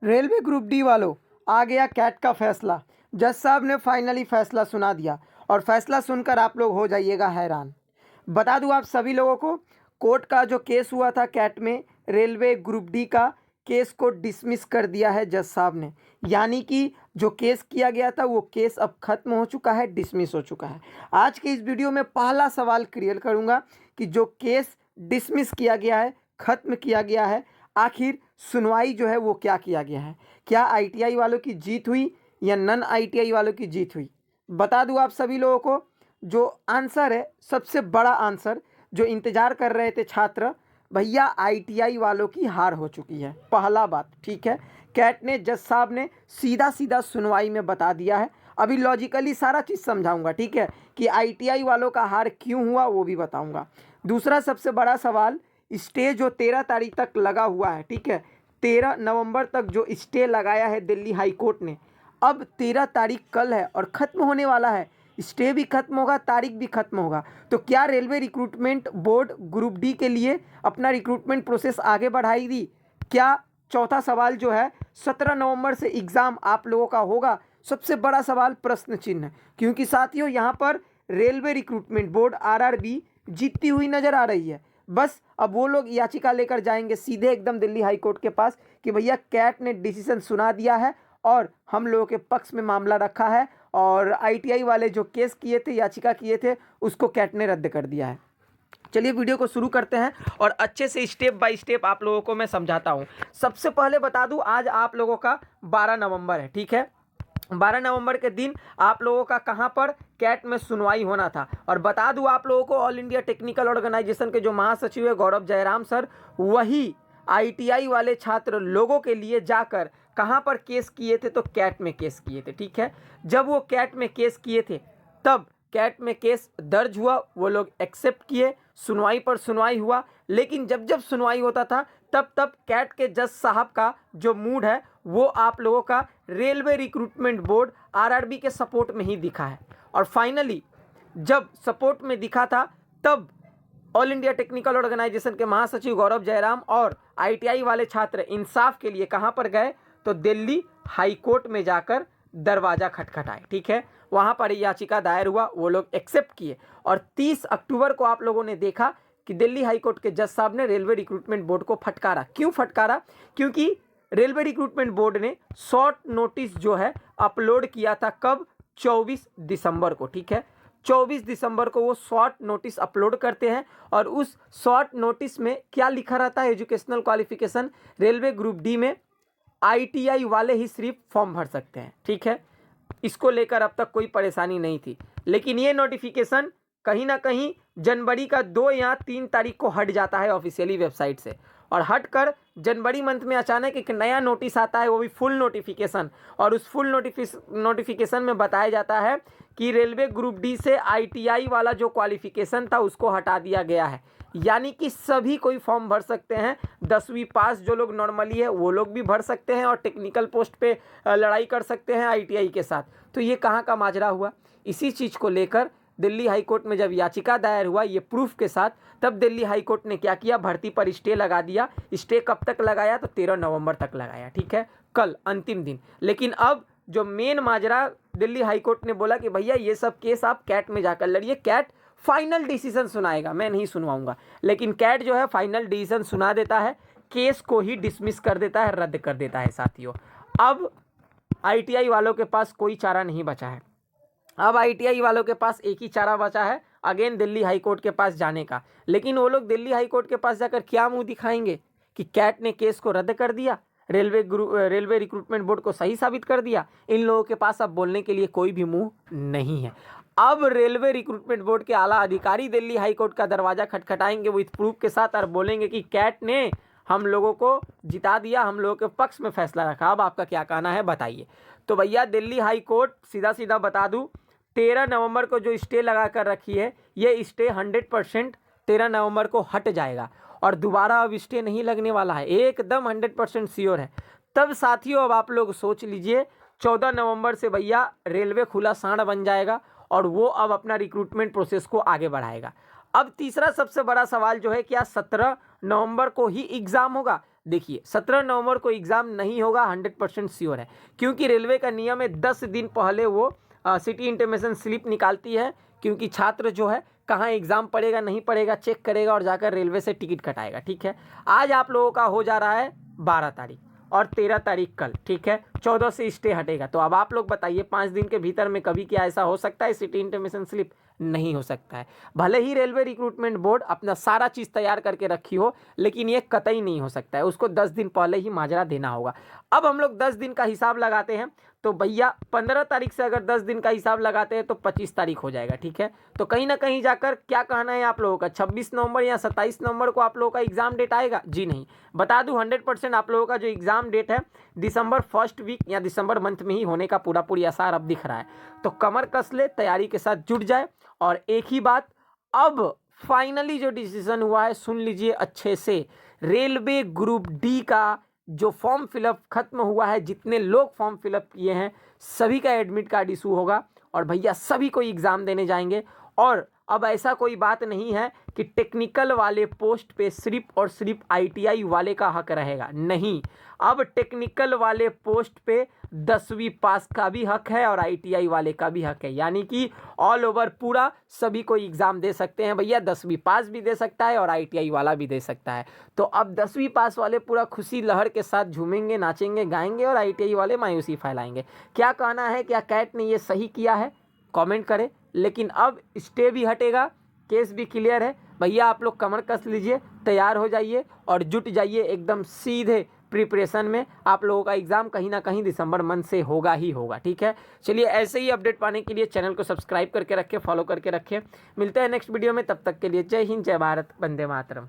Railway group D वालों, आ गया cat का फैसला। जज साहब ने फाइनली फैसला सुना दिया और फैसला सुनकर आप लोग हो जाइएगा हैरान। बता दूं आप सभी लोगों को, कोर्ट का जो केस हुआ था कैट में, रेलवे ग्रुप डी का केस को डिसमिस कर दिया है जज साहब ने। यानी कि जो केस किया गया था वो केस अब खत्म हो चुका है, डिसमिस हो चुका है। आज के इस वीडियो में पहला सवाल क्लियर करूंगा कि जो केस डिसमिस किया गया है, खत्म किया गया है, आखिर सुनवाई जो है वो क्या किया गया है। क्या आईटीआई वालों की जीत हुई या नन आईटीआई वालों की जीत हुई। बता दूं आप सभी लोगों को, जो आंसर है, सबसे बड़ा आंसर जो इंतजार कर रहे थे छात्र, भैया आईटीआई वालों की हार हो चुकी है। पहला बात, ठीक है, कैट ने, जज साहब ने सीधा सीधा सुनवाई में बता दिया है। अभी लॉजिकली सारा चीज़ समझाऊंगा, ठीक है, कि आईटीआई वालों का हार क्यों हुआ वो भी बताऊंगा। दूसरा सबसे बड़ा सवाल, स्टे जो 13 तारीख तक लगा हुआ है, ठीक है, 13 नवंबर तक जो स्टे लगाया है दिल्ली हाई कोर्ट ने, अब 13 तारीख कल है और ख़त्म होने वाला है। स्टे भी खत्म होगा, तारीख भी खत्म होगा। तो क्या railway recruitment board group D के लिए अपना रिक्रूटमेंट प्रोसेस आगे बढ़ाई दी? क्या, चौथा सवाल जो है, 17 नवंबर से एग्ज़ाम आप लोगों का होगा? सबसे बड़ा सवाल, प्रश्न चिन्ह, क्योंकि साथियों यहाँ पर रेलवे रिक्रूटमेंट बोर्ड आरआरबी जीतती हुई नज़र आ रही है। बस अब वो लोग याचिका लेकर जाएंगे सीधे एकदम दिल्ली हाई कोर्ट के पास कि भैया कैट ने डिसीजन सुना दिया है और हम लोगों के पक्ष में मामला रखा है, और आईटीआई वाले जो केस किए थे, याचिका किए थे, उसको कैट ने रद्द कर दिया है। चलिए वीडियो को शुरू करते हैं और अच्छे से स्टेप बाय स्टेप आप लोगों को मैं समझाता हूं। सबसे पहले बता दूं, आज आप लोगों का 12 नवंबर है, ठीक है। 12 नवंबर के दिन आप लोगों का कहां पर कैट में सुनवाई होना था। और बता दूं आप लोगों को, ऑल इंडिया टेक्निकल ऑर्गेनाइजेशन के जो महासचिव है गौरव जयराम सर, वही आईटीआई वाले छात्र लोगों के लिए जाकर कहां पर केस किए थे, तो कैट में केस किए थे, ठीक है। जब वो कैट में केस किए थे तब कैट में केस दर्ज हुआ, वो लोग एक्सेप्ट किए, सुनवाई पर सुनवाई हुआ। लेकिन जब जब सुनवाई होता था तब तब कैट के जज साहब का जो मूड है वो आप लोगों का रेलवे रिक्रूटमेंट बोर्ड आरआरबी के सपोर्ट में ही दिखा है। और फाइनली जब सपोर्ट में दिखा था तब ऑल इंडिया टेक्निकल ऑर्गेनाइजेशन के महासचिव गौरव जयराम और आईटीआई वाले छात्र इंसाफ के लिए कहां पर गए, तो दिल्ली हाई कोर्ट में जाकर दरवाजा खटखटाए, ठीक है। वहां पर याचिका दायर हुआ, वो लोग एक्सेप्ट किए। और 30 अक्टूबर को आप लोगों ने देखा कि दिल्ली हाई कोर्ट के जज साहब ने रेलवे रिक्रूटमेंट बोर्ड को फटकारा। क्यों फटकारा? क्योंकि रेलवे रिक्रूटमेंट बोर्ड ने शॉर्ट नोटिस जो है अपलोड किया था, कब? 24 दिसंबर को, ठीक है। 24 दिसंबर को वो शॉर्ट नोटिस अपलोड करते हैं और उस शॉर्ट नोटिस में क्या लिखा रहता है? Educational qualification railway group D में आईटीआई वाले ही सिर्फ फॉर्म भर सकते हैं, ठीक है। इसको लेकर अब तक कोई परेशानी नहीं थी। लेकिन ये नोटिफिकेशन कहीं ना कहीं जनवरी का 2 या 3 तारीख को हट जाता है ऑफिशियली वेबसाइट से, और हटकर जनवरी मंथ में अचानक एक नया नोटिस आता है, वो भी फुल नोटिफिकेशन। और उस फुल नोटिफिकेशन में बताया जाता है कि रेलवे ग्रुप डी से आईटीआई वाला जो क्वालिफिकेशन था उसको हटा दिया गया है। यानी कि सभी कोई फॉर्म भर सकते हैं, 10वीं पास जो लोग नॉर्मली है वो लोग भी भर सकते हैं और टेक्निकल पोस्ट पे लड़ाई कर सकते हैं आईटीआई के साथ। तो ये कहाँ का माजरा हुआ? इसी चीज़ को लेकर दिल्ली हाई कोर्ट में जब याचिका दायर हुआ ये प्रूफ के साथ, तब दिल्ली हाई कोर्ट ने क्या किया? भर्ती पर स्टे लगा दिया। स्टे कब तक लगाया? तो 13 नवंबर तक लगाया, ठीक है, कल अंतिम दिन। लेकिन अब जो मेन माजरा, दिल्ली हाई कोर्ट ने बोला कि भैया ये सब केस आप कैट में जाकर लड़िए, कैट फाइनल डिसीजन सुनाएगा, मैं नहीं सुनवाऊंगा। लेकिन कैट जो है फाइनल डिसीजन सुना देता है, केस को ही डिसमिस कर देता है, रद्द कर देता है साथियों। अब आईटीआई वालों के पास कोई चारा नहीं बचा है। अब आईटीआई वालों के पास एक ही चारा बचा है, अगेन दिल्ली हाई कोर्ट के पास जाने का। लेकिन वो लोग दिल्ली हाई कोर्ट के पास जाकर क्या मुंह दिखाएंगे कि कैट ने केस को रद्द कर दिया, रेलवे रिक्रूटमेंट बोर्ड को सही साबित कर दिया। इन लोगों के पास अब बोलने के लिए कोई भी मुंह नहीं है। अब रेलवे रिक्रूटमेंट बोर्ड के आला अधिकारी दिल्ली हाई कोर्ट का दरवाजा खटखटाएंगे विथ प्रूफ के साथ और बोलेंगे कि कैट ने हम लोगों को जिता दिया, हम लोगों के पक्ष में फैसला रखा। अब आपका क्या कहना है बताइए। तो भैया दिल्ली हाई कोर्ट, सीधा सीधा बता दूं, 13 नवंबर को जो स्टे लगा कर रखी है, ये स्टे 100% 13 नवंबर को हट जाएगा और दोबारा अब स्टे नहीं लगने वाला है, एकदम 100% श्योर है। तब साथियों अब आप लोग सोच लीजिए, 14 नवंबर से भैया रेलवे खुला सांड बन जाएगा और वो अब अपना रिक्रूटमेंट प्रोसेस को आगे बढ़ाएगा। अब तीसरा सबसे बड़ा सवाल जो है, क्या 17 नवंबर को ही एग्ज़ाम होगा? देखिए 17 नवंबर को एग्ज़ाम नहीं होगा, 100% श्योर है, क्योंकि रेलवे का नियम है 10 दिन पहले वो सिटी इंटीमेशन स्लिप निकालती है, क्योंकि छात्र जो है कहाँ एग्ज़ाम पड़ेगा नहीं पड़ेगा चेक करेगा और जाकर रेलवे से टिकट कटाएगा। ठीक है, आज आप लोगों का हो जा रहा है 12 तारीख और 13 तारीख कल। ठीक है, 14 से स्टे हटेगा। तो अब आप लोग बताइए 5 दिन के भीतर में कभी क्या ऐसा हो सकता है सिटी इंटीमेशन स्लिप? नहीं हो सकता है। भले ही रेलवे रिक्रूटमेंट बोर्ड अपना सारा चीज़ तैयार करके रखी हो, लेकिन ये कतई नहीं हो सकता है, उसको 10 दिन पहले ही माजरा देना होगा। अब हम लोग 10 दिन का हिसाब लगाते हैं, तो भैया 15 तारीख से अगर 10 दिन का हिसाब लगाते हैं तो 25 तारीख हो जाएगा। ठीक है, तो कहीं ना कहीं जाकर क्या कहना है आप लोगों का, 26 नवंबर या 27 नवंबर को आप लोगों का एग्जाम डेट आएगा? जी नहीं, बता दूं 100% आप लोगों का जो एग्जाम डेट है दिसंबर फर्स्ट वीक या दिसंबर मंथ में ही होने का पूरी आसार अब दिख रहा है। तो कमर कस ले, तैयारी के साथ जुट जाए। और एक ही बात, अब फाइनली जो डिसीजन हुआ है सुन लीजिए अच्छे से, रेलवे ग्रुप डी का जो फॉर्म फिलअप खत्म हुआ है, जितने लोग फॉर्म फिलअप किए हैं सभी का एडमिट कार्ड इशू होगा और भैया सभी को एग्ज़ाम देने जाएंगे। और अब ऐसा कोई बात नहीं है कि टेक्निकल वाले पोस्ट पे सिर्फ और सिर्फ आईटीआई वाले का हक रहेगा, नहीं, अब टेक्निकल वाले पोस्ट पे 10वीं पास का भी हक है और आईटीआई वाले का भी हक है, यानी कि ऑल ओवर पूरा सभी को एग्ज़ाम दे सकते हैं भैया। 10वीं पास भी दे सकता है और आईटीआई वाला भी दे सकता है। तो अब 10वीं पास वाले पूरा खुशी लहर के साथ झूमेंगे, नाचेंगे, गाएंगे और आईटीआई वाले मायूसी फैलाएंगे। क्या कहना है, क्या कैट ने ये सही किया है? कमेंट करें। लेकिन अब स्टे भी हटेगा, केस भी क्लियर है भैया। आप लोग कमर कस लीजिए, तैयार हो जाइए और जुट जाइए एकदम सीधे प्रिपरेशन में। आप लोगों का एग्ज़ाम कहीं ना कहीं दिसंबर मंथ से होगा ही होगा। ठीक है, चलिए ऐसे ही अपडेट पाने के लिए चैनल को सब्सक्राइब करके रखें, फॉलो करके रखें। मिलते हैं नेक्स्ट वीडियो में, तब तक के लिए जय हिंद, जय भारत, वंदे मातरम।